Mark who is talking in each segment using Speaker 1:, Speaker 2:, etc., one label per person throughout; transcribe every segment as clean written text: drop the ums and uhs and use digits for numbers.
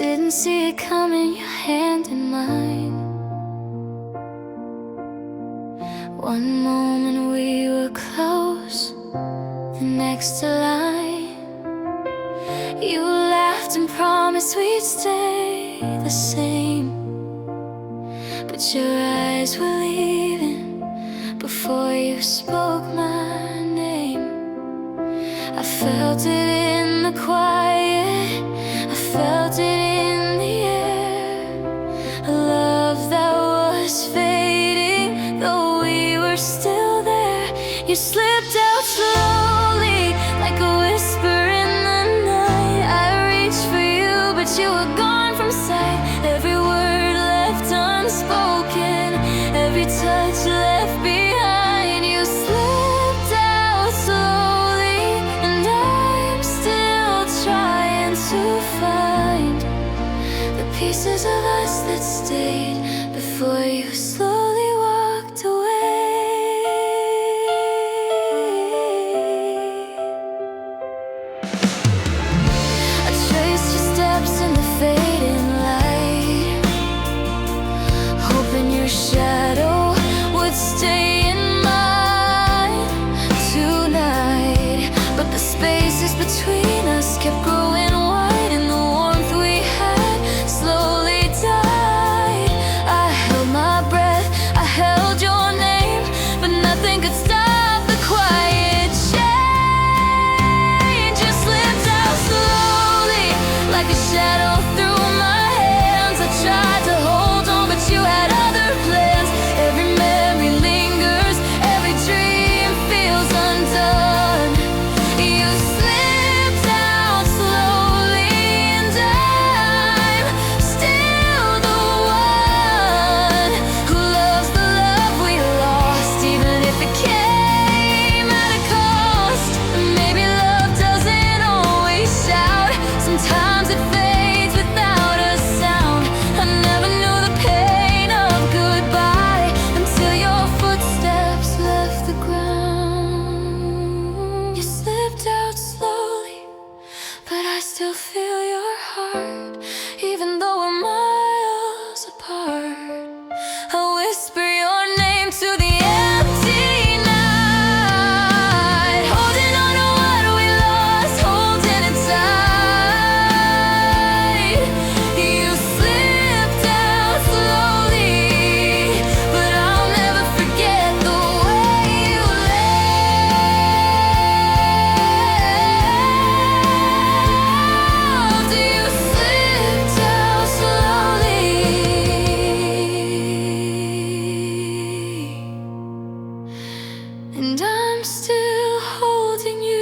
Speaker 1: didn't see it coming, your hand in mine. One moment we were close, the next a line. You laughed and promised we'd stay the same, but your eyes were leaving before you spoke my name. I felt it in the quiet, I felt it in the air. A love that was fading, though we were still there. You slipped out slowly, like a whisper in the night. I reached for you, but you were gone from sight. Every word left unspoken, every touch left behind. You slipped out slowly, and I'm still trying to find the pieces of us that stayed before you slowly walked away. I traced your steps in the fading light, hoping your shadow would stay in mine tonight. But the spaces between us kept growing wide, and the warmth we had slowly died. I held my breath, I held your name, but nothing could stop the quiet change. You slipped out slowly, like a shadow through my hands. I tried to hold on, but you had other plans. Every memory lingers, every dream feels undone. You slipped out slowly, and I'm still the one who loves the love we lost, even if it came at a cost. Maybe love doesn't always shout, sometimes it fades without a sound. I never knew the pain of goodbye until your footsteps left the ground. You slipped out slowly, but I still feel your heart, even though we're miles apart. I whisper your name to the empty night, holding on to what we lost, holding it tight. You slipped out slowly, but I'll never forget the way you left. You slipped out slowly, and I'm still holding you.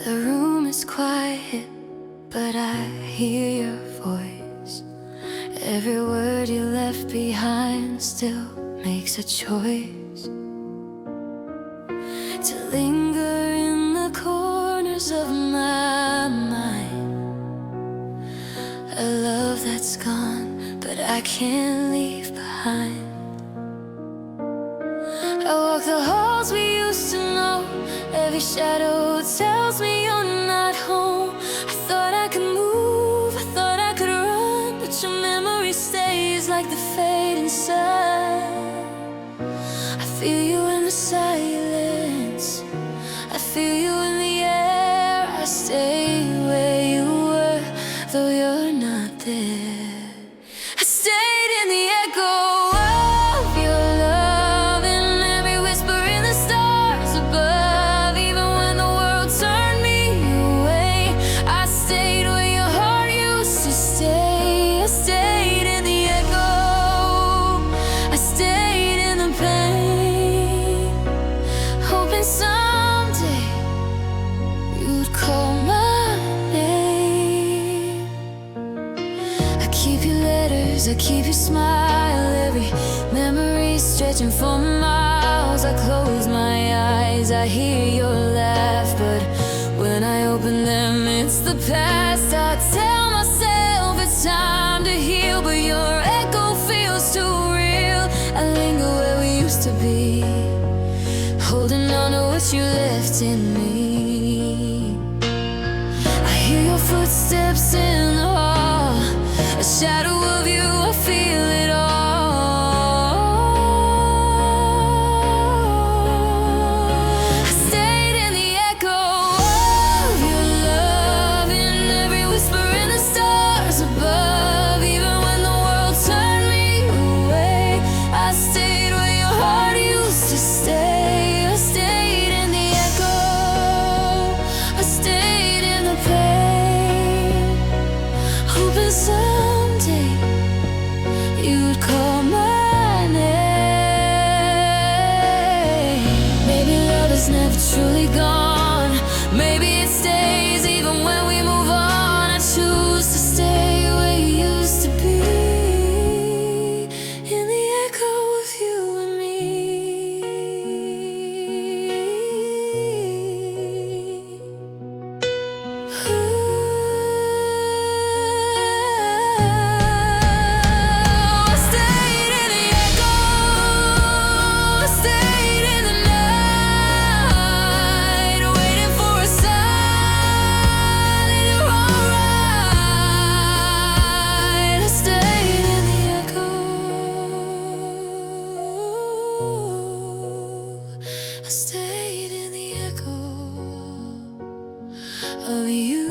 Speaker 1: The room is quiet, but I hear your voice. Every word you left behind still makes a choice to linger in the corners of my mind. A love that's gone, but I can't leave behind. I walk the halls we used to know, every shadow tells me you're not home. I thought I could move, I thought I could run, but your memory stays like the fading sun. I feel you in the silence, I feel you in the air. I stay where you were, though you're not there. I stayed in the echo of your love, and every whisper in the stars above. Even when the world turned me away, I stayed where your heart used to stay. I stayed in the echo, I stayed in the pain, hoping someday you'd call my name. I keep your letters, I keep your smile. Every memory stretching for miles. I close my eyes, I hear your laugh, but when I open them, it's the past. I tell myself it's time to heal, but your echo feels too real. I linger where we used to be, holding on to what you left in me. I hear your footsteps in the hall, a shadow of you, I feel it all. I stayed in the echo of your love, in every whisper in the stars above. Even when the world turned me away, I stayed where your heart used to stay. I stayed in the echo, I stayed in the pain, hoping someday you'd call my name. Maybe love is never truly gone, maybe it stays even when we move on. I choose to stay where you used to be, in the echo of you and me. I stayed in the echo, I stayed in the night, waiting for a sign that you're alright. I stayed in the echo, I stayed in the echo of you.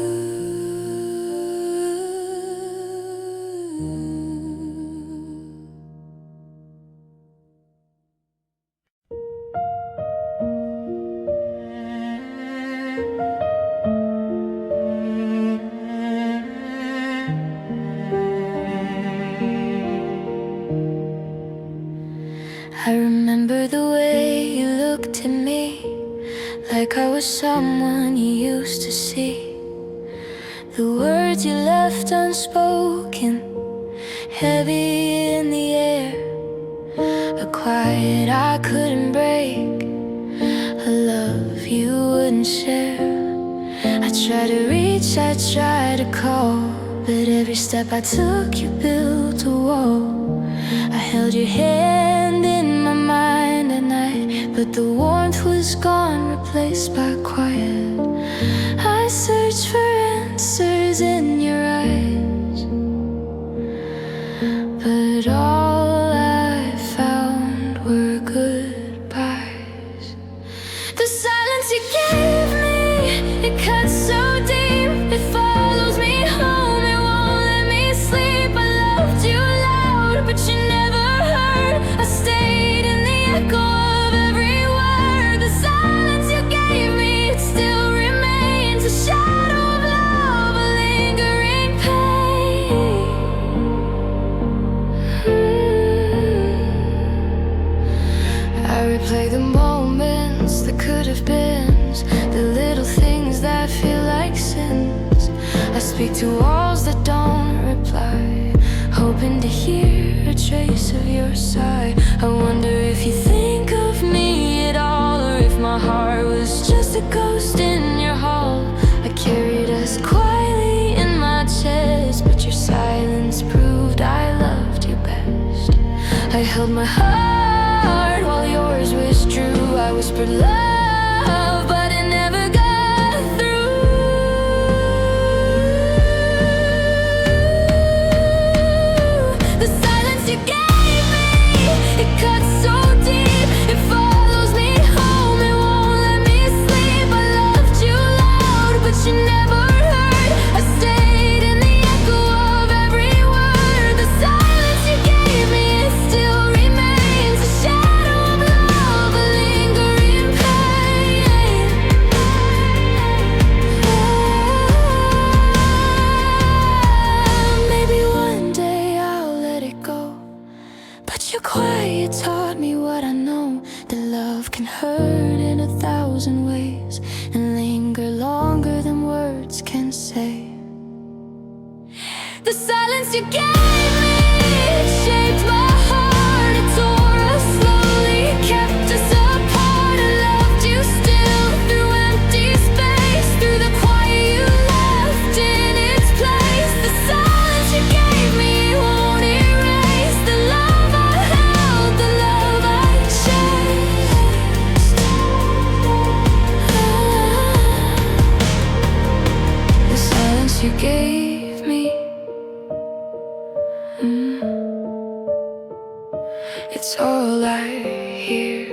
Speaker 1: I remember the way you looked at me, like I was someone you used to see. The words you left unspoken, heavy in the air, a quiet I couldn't break, a love you wouldn't share. I tried to reach, I tried to call, but every step I took you built a wall. I held your hand in my mind at night, but the warmth was gone, replaced by quiet. I searched for answers in your eyes, but all I found were goodbyes. The silence you gave me, it cuts so deep, it follows me home, it won't let me sleep. I loved you loud, but you never heard. I stayed in the echo of every word. The silence you gave me, it still remains a shadow of love, a lingering pain. I replay the moments that could have been, the little things that feel like sins. I speak to walls that don't reply, hoping to hear a trace of your sigh. I wonder if you think of me at all, or if my heart was just a ghost in your hall. I carried us quietly in my chest, but your silence proved I loved you best. I held my heart while yours withdrew. I whispered love, but it never got through. The silence you gave me, it cuts so deep, it follows me home, it won't let me sleep. I loved you loud, but you never heard. I stayed in the echo of every word. The silence you gave me, it still remains a shadow of love, a lingering pain. Maybe one day I'll let it go, but your quiet taught me what I know, that love can hurt in 1,000 ways and linger longer than words can say. The silence you gave me, it shaped my heart. It tore us slowly, kept us apart. I loved you still through empty space, through the quiet you left in its place. The silence you gave me won't erase the love I held, the love I chased. The silence you gave me, it's all I hear.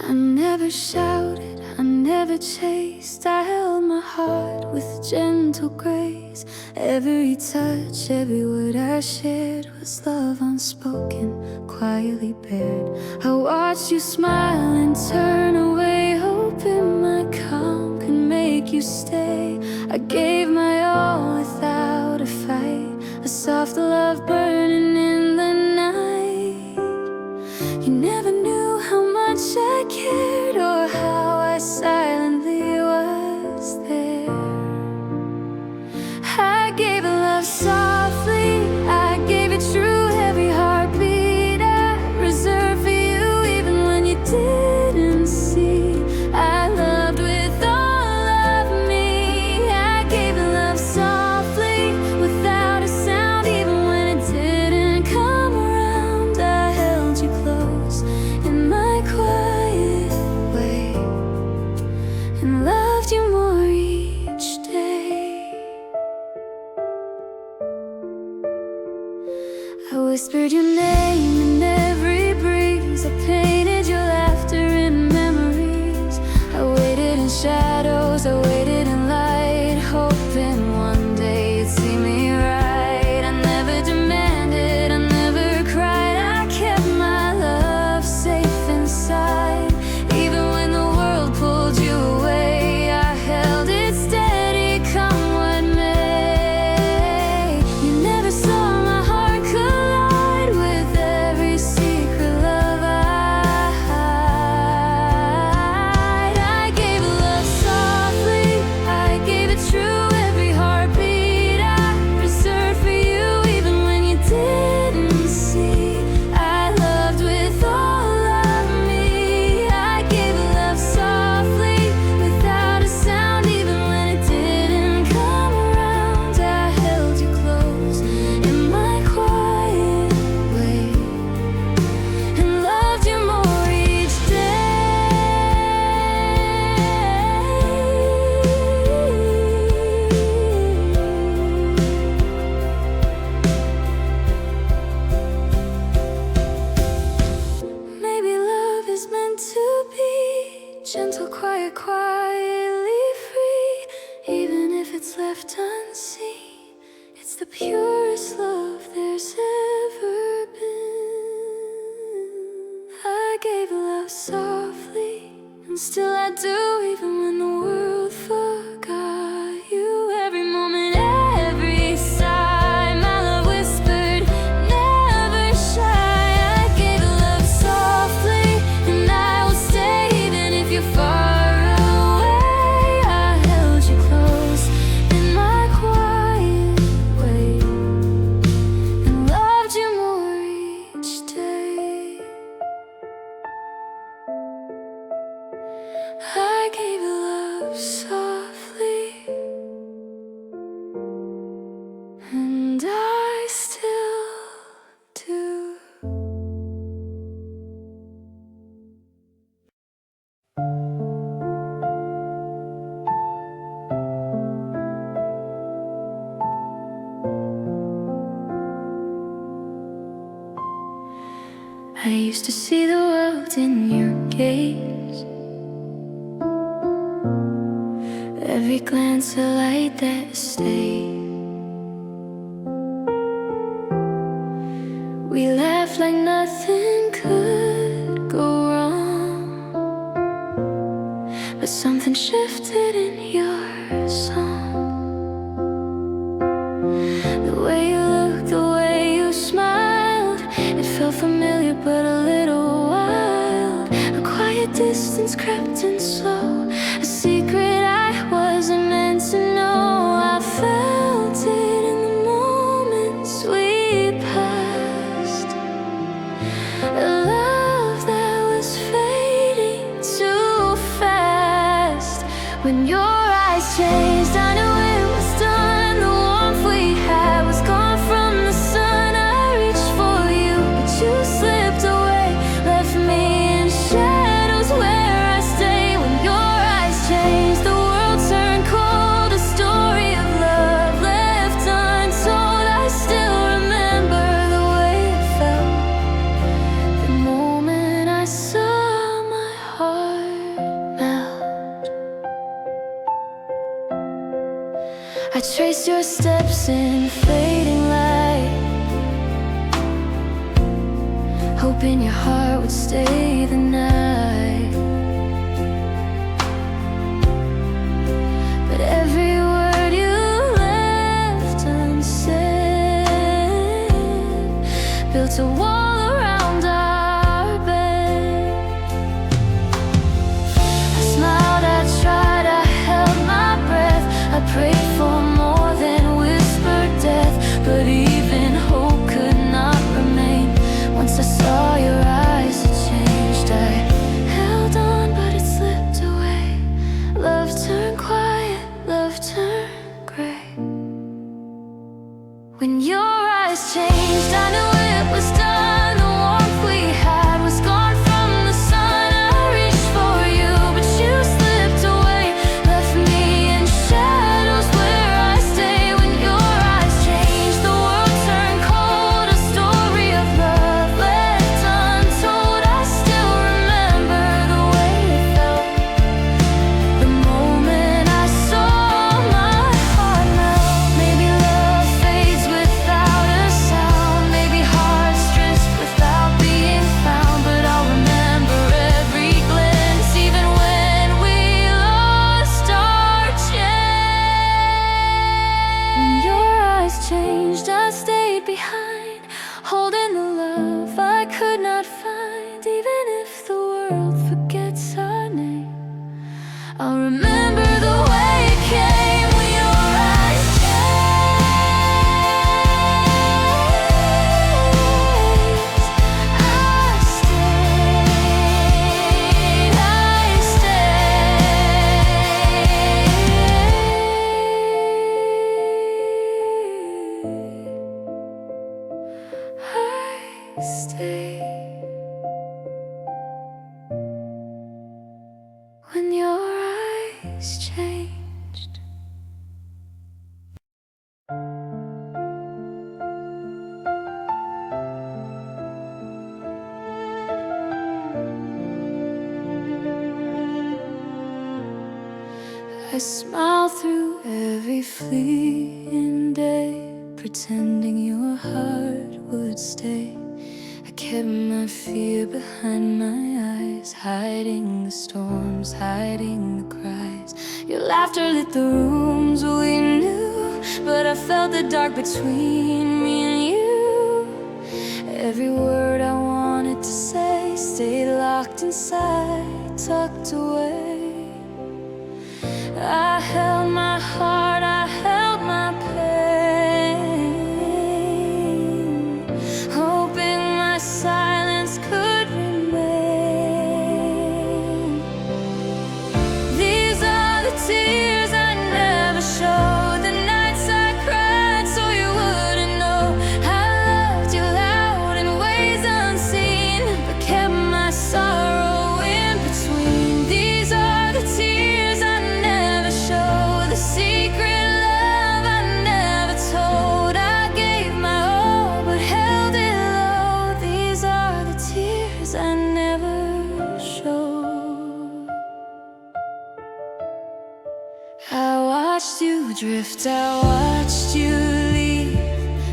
Speaker 1: I never shouted, I never chased. I held my heart with gentle grace. Every touch, every word I shared was love unspoken, quietly bared. I watched you smile and turn away, hoping my calm could make you stay. I gave my all without a fight, a soft love burning in the night. You never knew how much I cared, or how I silently was there. I gave love softly, I gave it true. Every heartbeat I reserved for you, even when you didn't see. I loved with all of me. I gave love softly, without a sound, even when it didn't come around. I held you close in my quiet way, and loved you more each day. I whispered your name in every breeze. I painted your laughter in memories. I waited in shadows, I waited in light, hoping one day you'd see me right. I never demanded, I never cried. I kept my love safe inside. Even when the world pulled you away, I held it steady, come what may. You never saw my heart collide with every secret love I hide. I gave love softly, I gave it true. Every heartbeat I reserved for you, even when you didn't see. I loved with all of me. I gave love softly, without a sound, even when it didn't come around. I held you close in my quiet way, and loved you more each day. Maybe love is meant to be gentle, quiet, quietly free. Even if it's left unseen, it's the purest love there's ever been. I gave love softly, and still I do, even when the world forgot you. Every moment, every sigh, my love whispered, never shy. I gave love softly, and I will stay, even if you're far away. I held you close in my quiet way, and loved you more each day. I gave love softly, and I still do. I used to see the world in your gaze, every glance a light that stayed. We laughed like nothing could go wrong, but something shifted in your song. silence crept in slow, a secret I wasn't meant to know. I felt it in the moments we passed, a love that was fading too fast. When your eyes changed, I knew it was done. The warmth we had was gone from the sun. I reached for you, but you slipped away, left me in shadows where I stay. When your eyes changed, the world turned cold, a story of love left untold. I still remember the way it felt, the moment I saw my heart melt. I traced your steps in fading light, hoping your heart would stay the night. But every word you left unsaid built a wall around our bed. I smiled, I tried, I held my breath. I prayed for more than whispered death, but even hope could not remain. Once I saw your eyes, it changed. I held on, but it slipped away. Love turned quiet, love turned gray. When your eyes changed, I knew it was done. The warmth we had was gone from the sun. I reached for you, but you slipped away, left me in shadows where I stay. When your eyes changed, the world turned cold, a story of love left untold. I still remember the way it felt, the moment I saw my heart melt. Maybe love fades without a sound, maybe hearts drift without being found, but I'll remember every glance, even when we lost our chance. When your eyes changed, I stayed behind, holding the love I could not find. Even if the world forgets our name, I'll remember the way it came. When your eyes changed, I stayed, I stayed. When your eyes changed. I smile through every fleeting day, pretending your heart would stay. I kept my fear behind my eyes, hiding the storms, hiding the cries. Your laughter lit the rooms we knew, but I felt the dark between me and you. Every word I wanted to say stayed locked inside, tucked away. I held my heart, I held my pain, hoping my silence could remain. These are the tears I never showed, the nights I cried so you wouldn't know. I loved you loud in ways unseen, but kept my sorrow in between. These are the tears I never showed, the secret love I never told. I gave my all but held it low. These are the tears I never showed. I watched you drift, I watched you leave,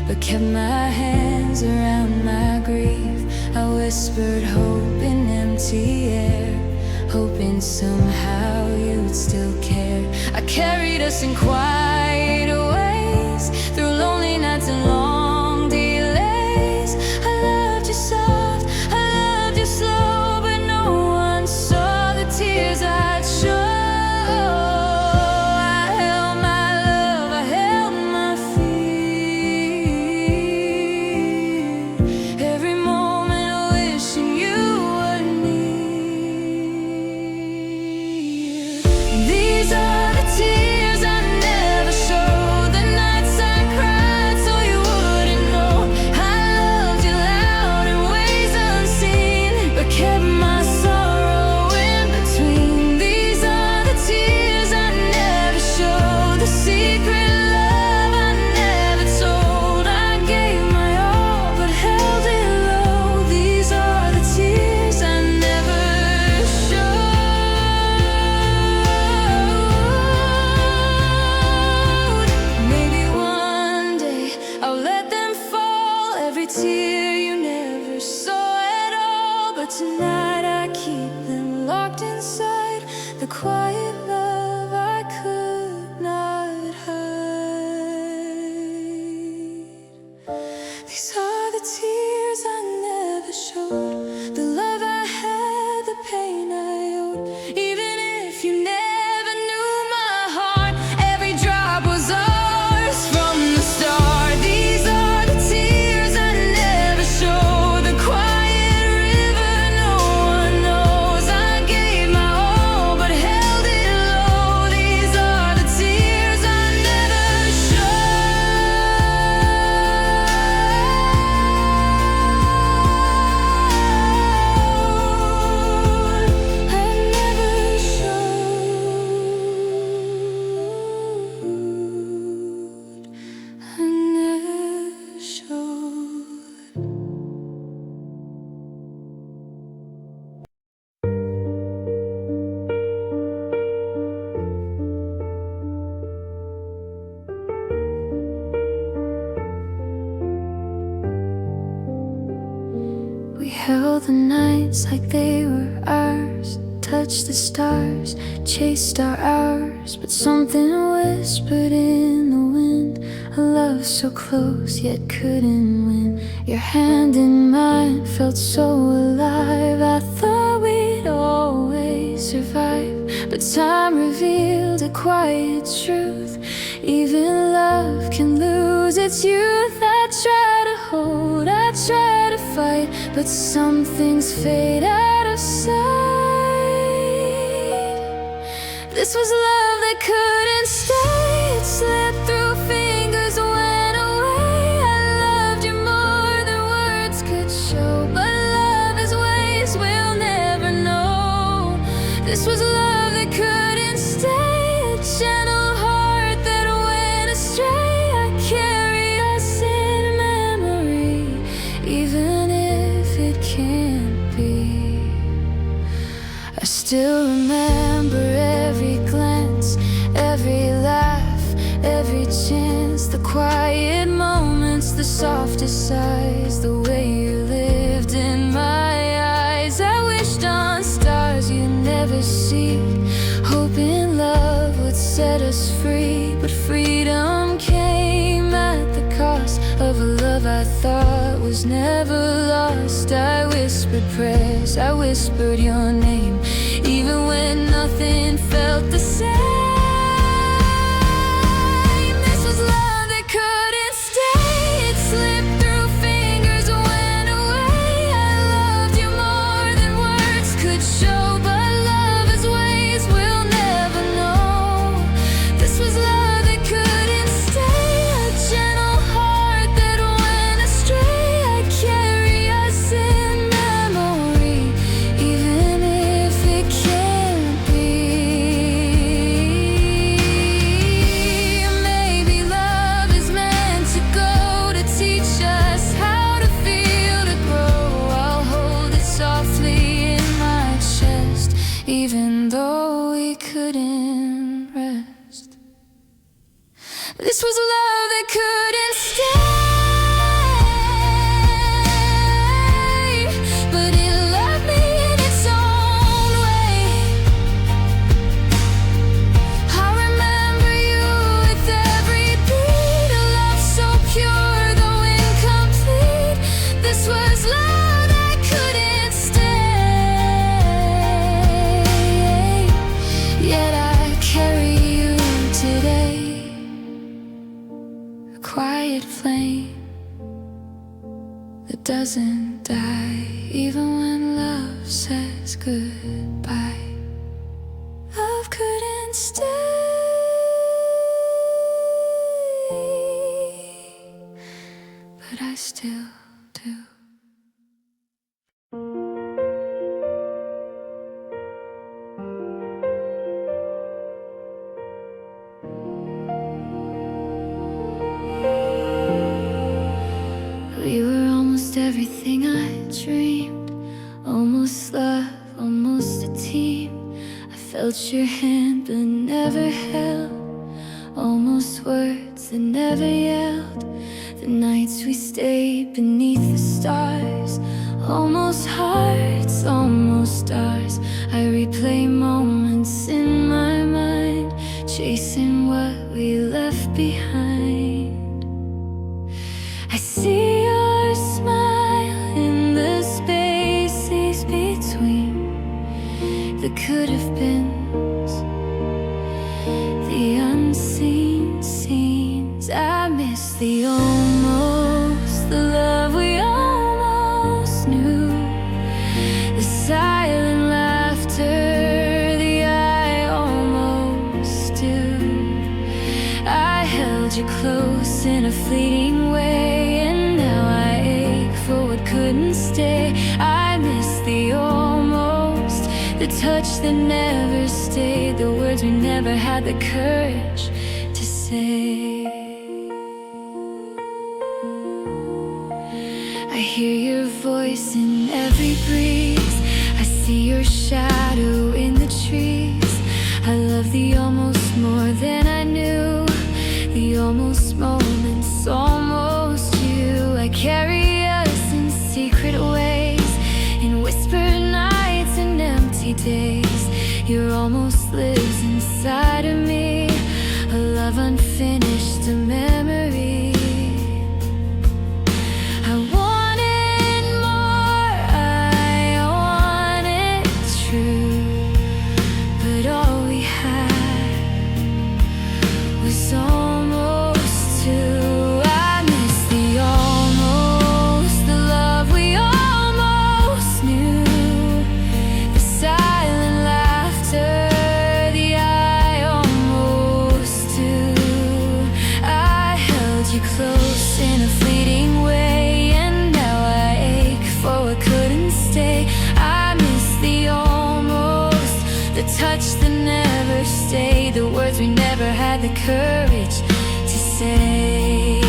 Speaker 1: but kept my hands around my grief. I whispered hope in empty air, hoping somehow you'd still care. I carried us in quiet ways, through lonely nights and long delays. I loved you soft, I loved you slow, but no one saw the tears held the nights like they were ours, touched the stars, chased our hours. But something whispered in the wind, a love so close yet couldn't win. Your hand in mine felt so alive. I thought we'd always survive, but time revealed a quiet truth. Even love can lose its youth. I try to hold, I try to fight, but some things fade out of sight. This was love that couldn't stay. It slipped through fingers, went away. I loved you more than words could show, but love is ways we'll never know. This was love that couldn't stay. A gentle heart that went astray. I carry us in memory, even if it can't be. I still remember every glance, every laugh, every chance, the quiet moments, the softest sighs, the way you lived in my eyes. I wished on stars you'd never see, hoping love would set us free. But freedom came at the cost of a love I thought was never lost. I whispered prayers, I whispered your name, even when nothing felt the same. This was love that couldn't stay. It slipped through fingers, went away. I loved you more than words could show, but love is ways we'll never know. This was love that couldn't stay. A gentle heart that went astray. I carry us in memory, even if it can't be. Maybe love is meant to go, to teach us how to feel, to grow. I'll hold it softly in my chest, even though we couldn't rest. This was love that couldn't stay, but it loved me in its own way. I remember you with every beat, a love so pure though incomplete. This was love that couldn't stay, yet I carry you today. A quiet flame that doesn't die, even when love says goodbye. Love couldn't stay, but I still do. We were almost everything I dreamed, almost love, almost a team. I felt your hand but never held, almost words that never yelled. The nights we stayed beneath the stars, almost hearts, almost stars. I replay moments in my mind, chasing what we left behind. I see your smile in the spaces between the could have beens, the unseen scenes. I miss the almost, the love we almost knew, the silent laughter, the I almost do. I held you close in a fleeting way, and now I ache for what couldn't stay. I miss the almost, the touch that never stayed, the words we never had the courage to say. I hear your voice in every breeze, I see your shadow in the trees. I love the almost more than I knew, the almost moments, almost you. I carry us in secret ways, courage to say.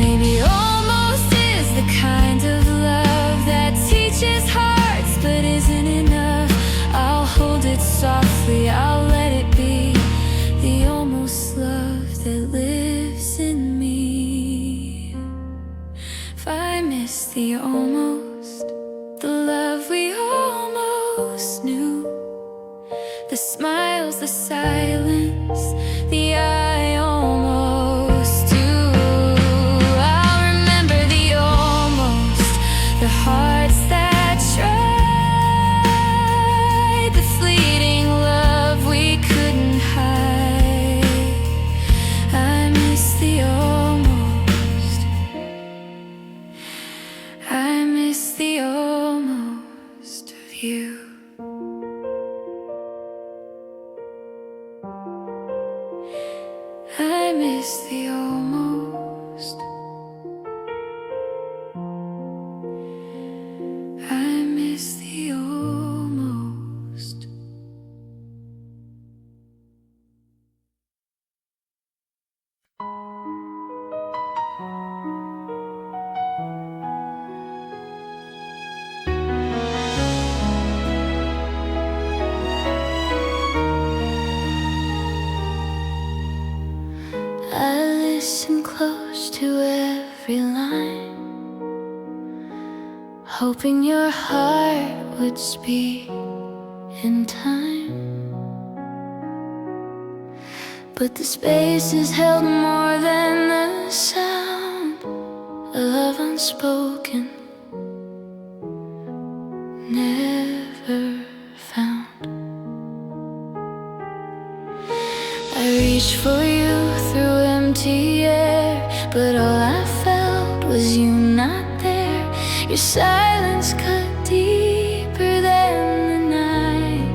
Speaker 1: Maybe almost is the kind of love that teaches hearts but isn't enough. I'll hold it softly, I'll let it be the almost love that lives in me. If I miss the almost, the love we almost knew, the smiles, the silence, the I almost do. I'll remember the almost, the hearts that tried, the fleeting love we couldn't hide. I miss the almost, I miss the almost of you. I miss the almost, I miss the almost. I listen close to every line, hoping your heart would speak in time. But the space is held more than the sound, a love unspoken, never found. I reached for you through empty air, but all I felt was you not there. Your silence cut deeper than the night,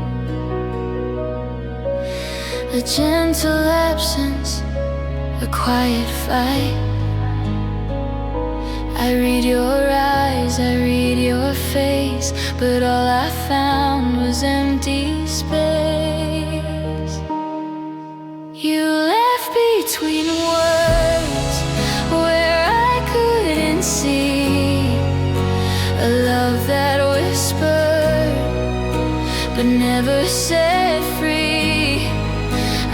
Speaker 1: a gentle absence, a quiet fight. I read your eyes, I read your face, but all I found was empty space. You left between words where I couldn't see a love that whispered but never set free.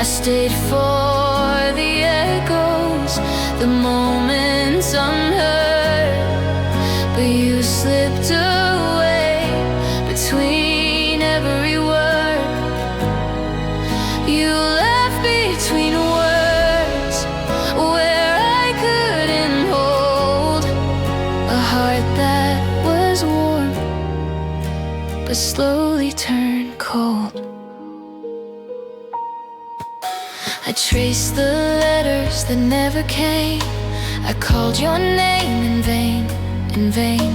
Speaker 1: I stayed for the echoes, the moments unheard, but you slipped away between every word. You left between words where I couldn't hold a heart that was warm but slowly turned cold. I traced the letters that never came. I called your name in vain, in vain.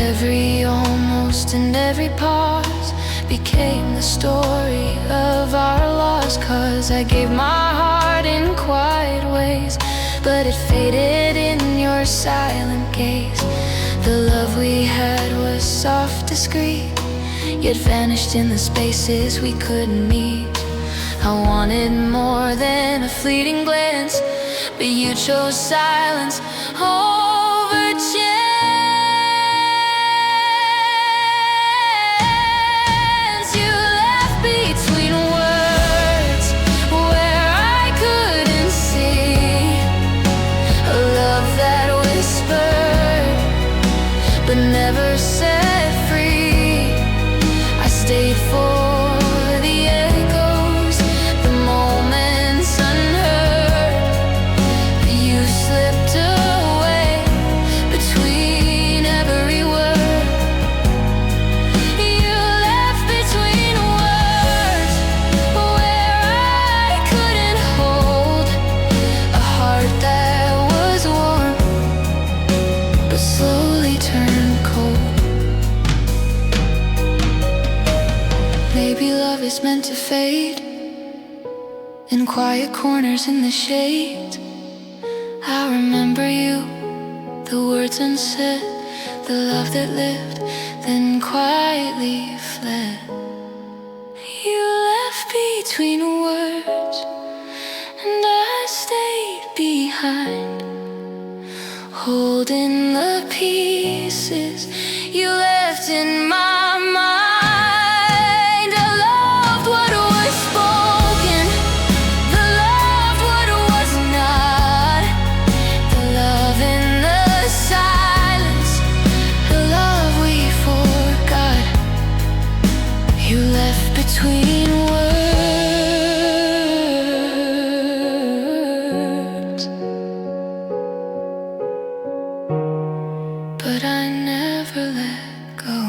Speaker 1: Every almost and every pause became the story of our loss. 'Cause I gave my heart in quiet ways, but it faded in your silent gaze. The love we had was soft, discreet, yet vanished in the spaces we couldn't meet. I wanted more than a fleeting glance, but you chose silence over chance. You left between words where I couldn't see a love that whispered but never set free. I stayed for the echoes, the moments unheard, but you slipped away between every word. You left between words where I couldn't hold a heart that was warm but slowly turned cold. Maybe love is meant to fade in quiet corners in the shade. I remember you, the words unsaid, the love that lived then quietly fled. You left me between words, and I stayed behind, holding the pieces you left in my mind. I loved what was spoken, the loved what was not, the love in the silence, the love we forgot. You left between words, but I never let go.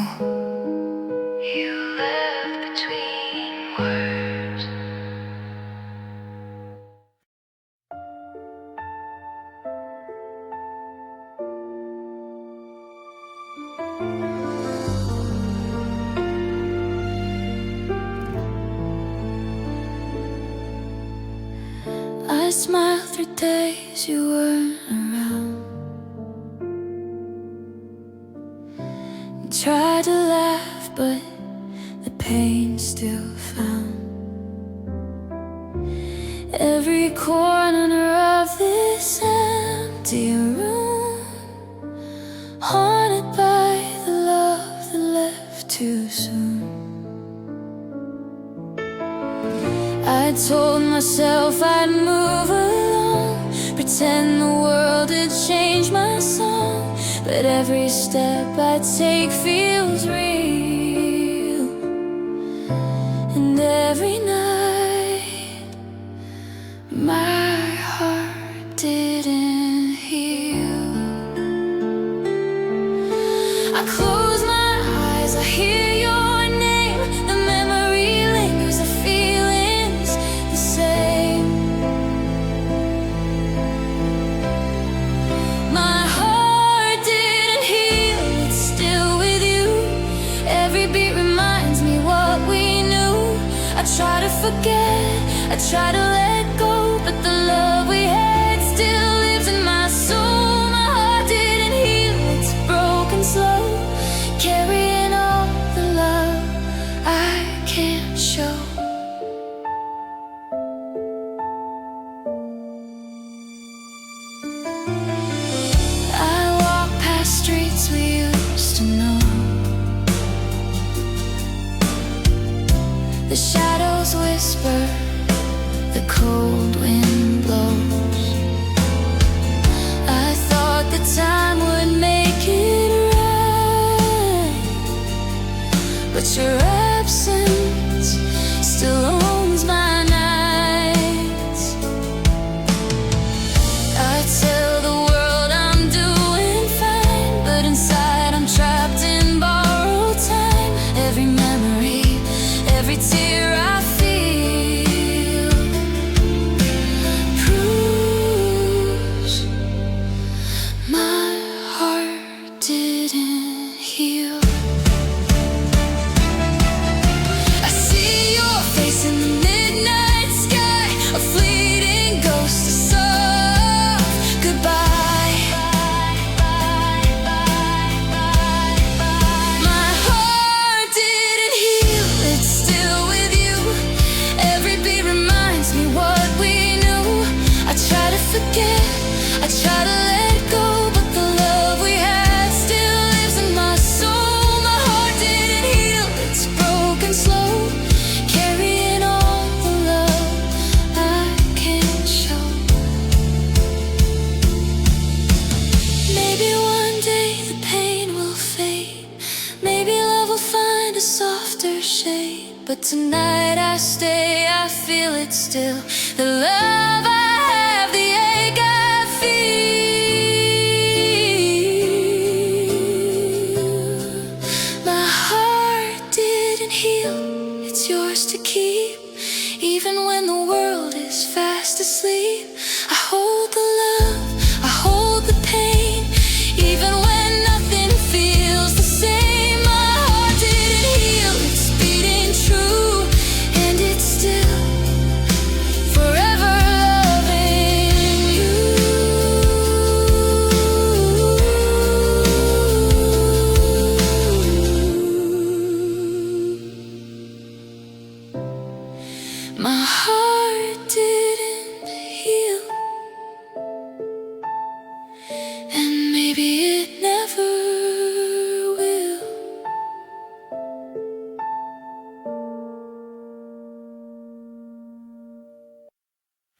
Speaker 1: You left between words. I smiled through days you weren't around, tried to laugh, but the pain still found every corner of this empty room, haunted by the love that left too soon. I told myself I'd move along, pretend the world had changed my song, but every step I take feels real, and every night my heart didn't heal. I close my eyes, I hear your name, the memory lingers, the feeling's the same. My heart didn't heal, it's still with you. Every beat reminds me what we knew. I try to forget, I try to let go, but the love we had still lives in my soul. My heart didn't heal, it's broken slow, carrying all the love I can't show. I walk past streets we used to know, the shadows whisper, the cold wind blows. I thought the time would make it right, but your absence still owns my nights. I tell the world I'm doing fine, but inside I'm trapped in borrowed time. Every memory, every tear I feel proves my heart didn't heal. I see your face in the midnight sky, a fleeting ghost, a soft goodbye. My heart didn't heal, it's still with you. Every beat reminds me what we knew. I try to forget, I try to let go, but the love we had still lives in my soul. My heart didn't heal, it's broken slow, carrying all the love I can't show. Maybe one day the pain will fade, maybe love will find a softer shade, but tonight I stay, I feel it still, the love I